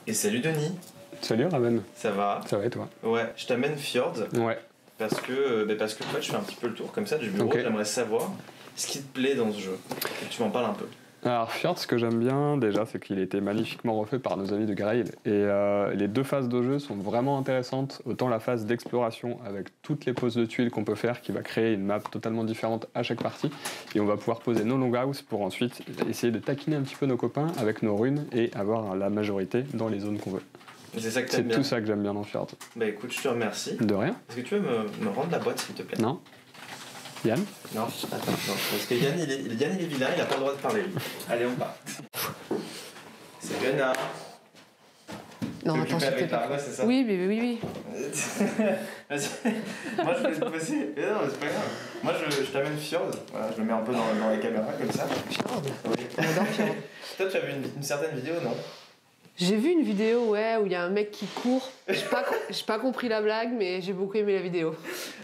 Et salut Denis. Salut Raven. Ça va? Ça va et toi? Ouais, je t'amène Fjord. Ouais. Parce que en fait, je fais un petit peu le tour comme ça du bureau. Okay. J'aimerais savoir ce qui te plaît dans ce jeu. Et tu m'en parles un peu. Alors Fjord, ce que j'aime bien déjà, c'est qu'il a été magnifiquement refait par nos amis de Grail. Et les deux phases de jeu sont vraiment intéressantes. Autant la phase d'exploration avec toutes les poses de tuiles qu'on peut faire, qui va créer une map totalement différente à chaque partie. Et on va pouvoir poser nos longhouses pour ensuite essayer de taquiner un petit peu nos copains avec nos runes et avoir la majorité dans les zones qu'on veut. C'est ça que t'aimes bien. C'est tout ça que j'aime bien dans Fjord. Bah écoute, je te remercie. De rien. Est-ce que tu veux me rendre la boîte s'il te plaît? Non. Yann? Non, attends, non. Parce que Yann il est vilain, il a pas le droit de parler. Allez, on part. C'est Gunnar. Non, attends, c'était pas. C'est ça? Oui. Vas-y. Moi, je voulais te poser. Mais non, c'est pas grave. Moi, je t'amène Fjord. Voilà, je le mets un peu dans les caméras comme ça. Fjord. Oui. On adore Fjord. Toi, tu as vu une certaine vidéo, non? J'ai vu une vidéo, ouais, où il y a un mec qui court. J'ai pas compris la blague, mais j'ai beaucoup aimé la vidéo.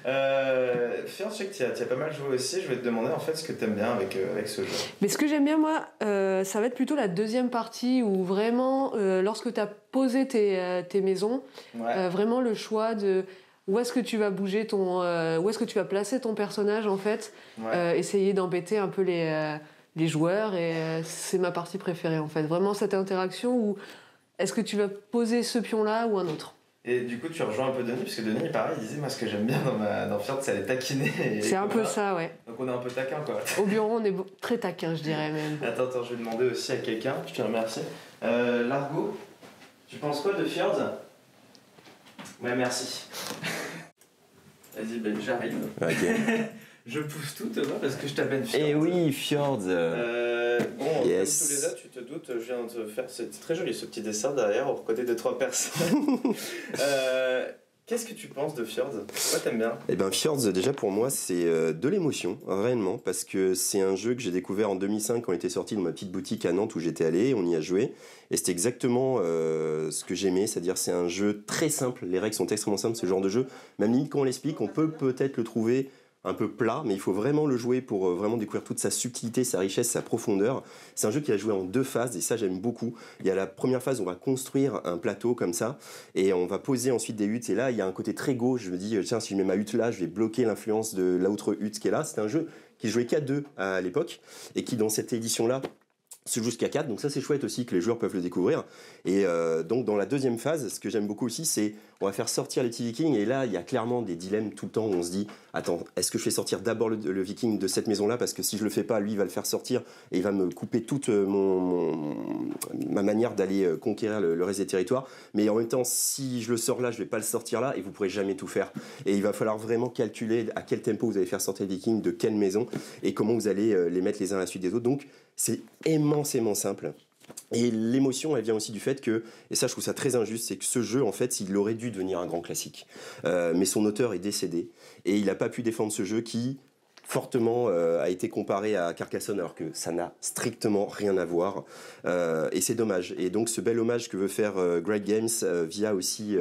Fjord, je sais que tu as pas mal joué aussi. Je vais te demander en fait ce que tu aimes bien avec ce jeu. Mais ce que j'aime bien, moi, ça va être plutôt la deuxième partie où vraiment, lorsque tu as posé tes maisons, ouais. Vraiment le choix de où est-ce que tu vas bouger où est-ce que tu vas placer ton personnage en fait, ouais. Essayer d'embêter un peu les joueurs et c'est ma partie préférée en fait. Vraiment cette interaction où est-ce que tu vas poser ce pion-là ou un autre? Et du coup, tu rejoins un peu Denis, parce que Denis, pareil, il disait, moi, ce que j'aime bien dans Fjord, c'est aller taquiner. C'est un peu ça, ouais. Donc on est un peu taquin, quoi. Au bureau, on est très taquin, je dirais même. Attends, je vais demander aussi à quelqu'un, je te remercie. Largo, tu penses quoi de Fjord? Ouais, merci. Vas-y, ben j'arrive. Ok. Je pousse tout, Thomas, parce que je t'amène Fjord. Eh oui, Fjord. Bon, yes. Comme tous les autres, tu te doutes, je viens de faire. C'est très joli ce petit dessin derrière, au côté de 3 personnes. Qu'est-ce que tu penses de Fjord? Quoi t'aimes bien? Eh ben Fjord, déjà pour moi, c'est de l'émotion, réellement, parce que c'est un jeu que j'ai découvert en 2005 quand il était sorti dans ma petite boutique à Nantes où j'étais allé, on y a joué, et c'était exactement ce que j'aimais, c'est-à-dire c'est un jeu très simple, les règles sont extrêmement simples, ce genre de jeu, même limite quand on l'explique, on peut peut-être le trouver un peu plat, mais il faut vraiment le jouer pour vraiment découvrir toute sa subtilité, sa richesse, sa profondeur. C'est un jeu qui a joué en 2 phases, et ça j'aime beaucoup. Il y a la première phase où on va construire un plateau comme ça, et on va poser ensuite des huttes, et là il y a un côté très gauche, je me dis, tiens, si je mets ma hutte là, je vais bloquer l'influence de l'autre hutte qui est là. C'est un jeu qui jouait qu'à 2 à l'époque, et qui dans cette édition-là, se joue jusqu'à 4, donc ça c'est chouette aussi que les joueurs peuvent le découvrir. Et donc dans la deuxième phase, ce que j'aime beaucoup aussi, c'est on va faire sortir les petits vikings, et là il y a clairement des dilemmes tout le temps où on se dit, attends, est-ce que je fais sortir d'abord le viking de cette maison là, parce que si je le fais pas, lui il va le faire sortir et il va me couper toute ma manière d'aller conquérir le reste des territoires, mais en même temps si je le sors là, je vais pas le sortir là, et vous pourrez jamais tout faire, et il va falloir vraiment calculer à quel tempo vous allez faire sortir les vikings de quelle maison, et comment vous allez les mettre les uns à la suite des autres. Donc c'est immensément simple. Et l'émotion, elle vient aussi du fait que, et ça je trouve ça très injuste, c'est que ce jeu, en fait, il aurait dû devenir un grand classique. Mais son auteur est décédé, et il n'a pas pu défendre ce jeu qui, fortement, a été comparé à Carcassonne, alors que ça n'a strictement rien à voir. Et c'est dommage. Et donc ce bel hommage que veut faire Great Games via aussi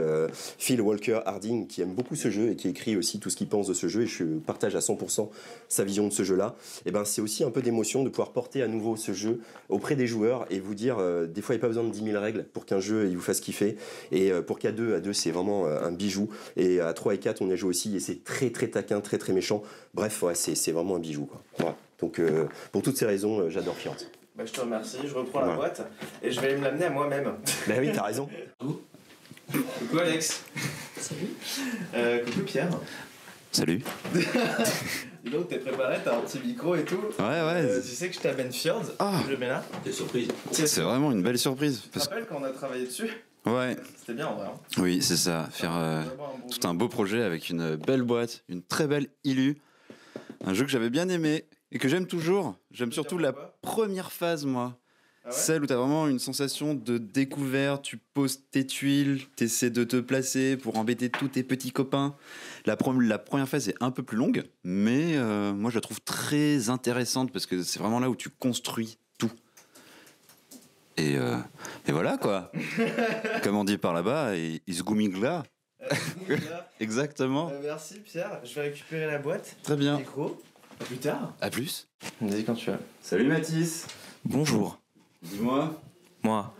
Phil Walker Harding, qui aime beaucoup ce jeu et qui écrit aussi tout ce qu'il pense de ce jeu, et je partage à 100% sa vision de ce jeu-là. Et ben c'est aussi un peu d'émotion de pouvoir porter à nouveau ce jeu auprès des joueurs et vous dire, des fois il n'y a pas besoin de 10 000 règles pour qu'un jeu il vous fasse kiffer. Et pour qu'à 2 c'est vraiment un bijou. Et à 3 et 4 on y a joué aussi, et c'est très très taquin, très très méchant. Bref, ouais, c'est vraiment un bijou, quoi. Voilà. Donc pour toutes ces raisons, j'adore Fjord. Bah, je te remercie, je reprends la boîte et je vais aller me l'amener à moi-même. Bah oui, t'as raison. Coucou Alex. Salut. Coucou Pierre. Salut. Dis donc, t'es préparé, t'as un petit micro et tout. Ouais. Tu sais que je t'amène Fjord, je le mets là. T'es surprise. C'est vraiment une belle surprise. Tu te rappelles quand on a travaillé dessus? Ouais. C'était bien en vrai. Hein. Oui, c'est ça. Faire tout un beau projet avec une belle boîte, une très belle illu. Un jeu que j'avais bien aimé et que j'aime toujours. J'aime surtout la première phase, moi. Ah ouais? Celle où t'as vraiment une sensation de découverte, tu poses tes tuiles, t'essaies de te placer pour embêter tous tes petits copains. La première phase est un peu plus longue, mais moi je la trouve très intéressante parce que c'est vraiment là où tu construis tout. Et voilà quoi. Comme on dit par là-bas, is Gumigla. Exactement. Merci Pierre, je vais récupérer la boîte. Très bien. Micro. À plus tard. À plus. Vas-y quand tu veux. Salut Mathis. Bonjour. Dis-moi. Moi,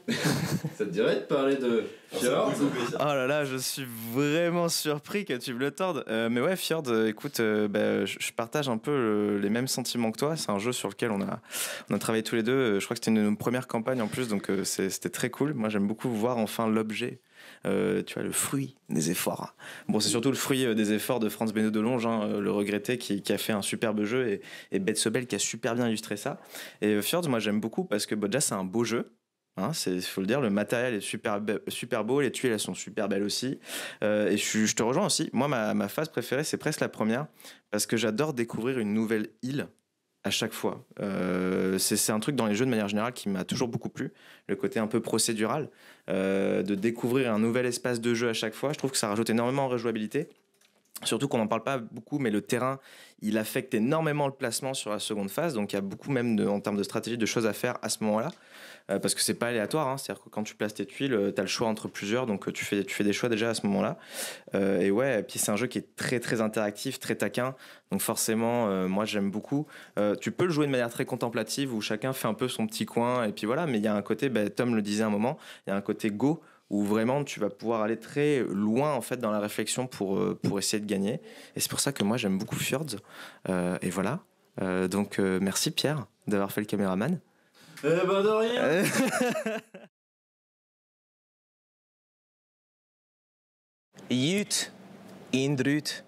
Ça te dirait de parler de Fjord? Oh là là, je suis vraiment surpris que tu me le tordes. Mais ouais, Fjord, écoute, je partage un peu les mêmes sentiments que toi. C'est un jeu sur lequel on a travaillé tous les deux. Je crois que c'était une de nos premières campagnes en plus, donc c'était très cool. Moi, j'aime beaucoup voir enfin l'objet. Tu vois, le fruit des efforts. Bon, c'est surtout le fruit des efforts de Franz Beno Delonge, le regretté, qui a fait un superbe jeu, et Beth Sobel qui a super bien illustré ça. Et Fjords, moi j'aime beaucoup parce que déjà c'est un beau jeu. Il faut le dire, le matériel est super beau, les tuiles elles sont super belles aussi. Et je te rejoins aussi. Moi, ma phase préférée, c'est presque la première, parce que j'adore découvrir une nouvelle île à chaque fois. C'est un truc dans les jeux de manière générale qui m'a toujours beaucoup plu, le côté un peu procédural, de découvrir un nouvel espace de jeu à chaque fois. Je trouve que ça rajoute énormément en rejouabilité. Surtout qu'on n'en parle pas beaucoup, mais le terrain, il affecte énormément le placement sur la seconde phase. Donc il y a beaucoup même en termes de stratégie de choses à faire à ce moment-là. Parce que c'est pas aléatoire, c'est-à-dire que quand tu places tes tuiles, tu as le choix entre plusieurs, donc tu fais des choix déjà à ce moment-là. Et ouais, et puis c'est un jeu qui est très très interactif, très taquin, donc forcément, moi j'aime beaucoup. Tu peux le jouer de manière très contemplative, où chacun fait un peu son petit coin, et puis voilà, mais il y a un côté, Tom le disait un moment, il y a un côté go, où vraiment tu vas pouvoir aller très loin en fait dans la réflexion pour essayer de gagner. Et c'est pour ça que moi j'aime beaucoup Fjords. Et voilà. Donc merci Pierre d'avoir fait le caméraman. De rien. Jut, Indrut,